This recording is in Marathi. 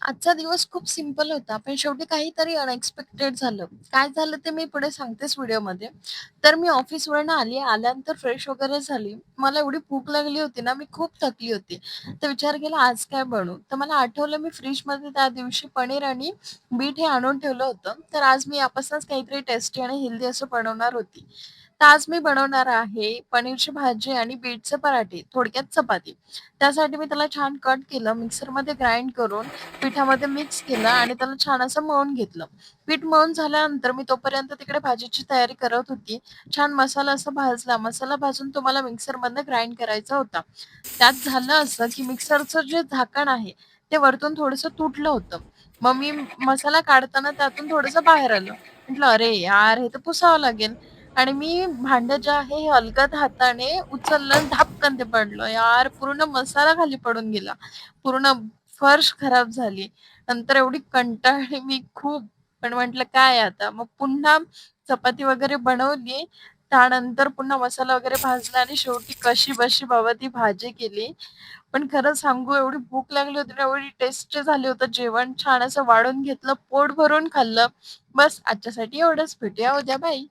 आजचा दिवस खूप सिंपल होता, पण शेवटी काहीतरी अनएक्सपेक्टेड झालं. काय झालं ते मी पुढे सांगतेच व्हिडिओमध्ये. तर मी ऑफिसवरनं आली. आल्यानंतर फ्रेश वगैरे झाली. मला एवढी भूक लागली होती ना, मी खूप थकली होती. तर विचार केला आज काय बनवू? तर मला आठवलं मी फ्रिजमध्ये त्या दिवशी पनीर आणि बीट हे आणून ठेवलं होतं. तर आज मी यापासूनच काहीतरी टेस्टी आणि हेल्दी असं बनवणार होती. तर आज मी बनवणार आहे पनीरची भाजी आणि बीटचे पराठे, थोडक्यात चपाती. त्यासाठी मी त्याला छान कट केलं, मिक्सरमध्ये ग्राइंड करून पिठामध्ये मिक्स केलं आणि त्याला छान असं मळून घेतलं. पीठ मळून झाल्यानंतर मी तोपर्यंत तिकडे भाजीची तयारी करत होती. छान मसाला असा भाजला. मसाला भाजून तो मला मिक्सरमधनं ग्राइंड करायचा होता. त्यात झालं असं, की मिक्सरचं जे झाकण आहे, ते वरतून थोडंसं तुटलं होतं. मग मी मसाला काढताना त्यातून थोडंसं बाहेर आलं. म्हटलं, "अरे यार, हे तर पुसावं लागेल." आणि मी भांडं जे आहे हे अलगद हाताने उचललं आणि धापकन ते पडलं. यार, पूर्ण मसाला खाली पडून गेला. पूर्ण फर्श खराब झाली. नंतर एवढी कंटाळली मी खूप. पण म्हटलं काय आता? मग पुन्हा चपाती वगैरे बनवली. त्यानंतर पुन्हा मसाला वगैरे भाजला आणि शेवटी कशीबशी बाबा ती भाजी केली. पण खरं सांगू एवढी भूक लागली होती ना, एवढी टेस्टी झाली होतं जेवण. छान असं वाढून घेतलं, पोट भरून खाल्लं. बस आजच्यासाठी एवढंच. भेटूया उद्या. बाय.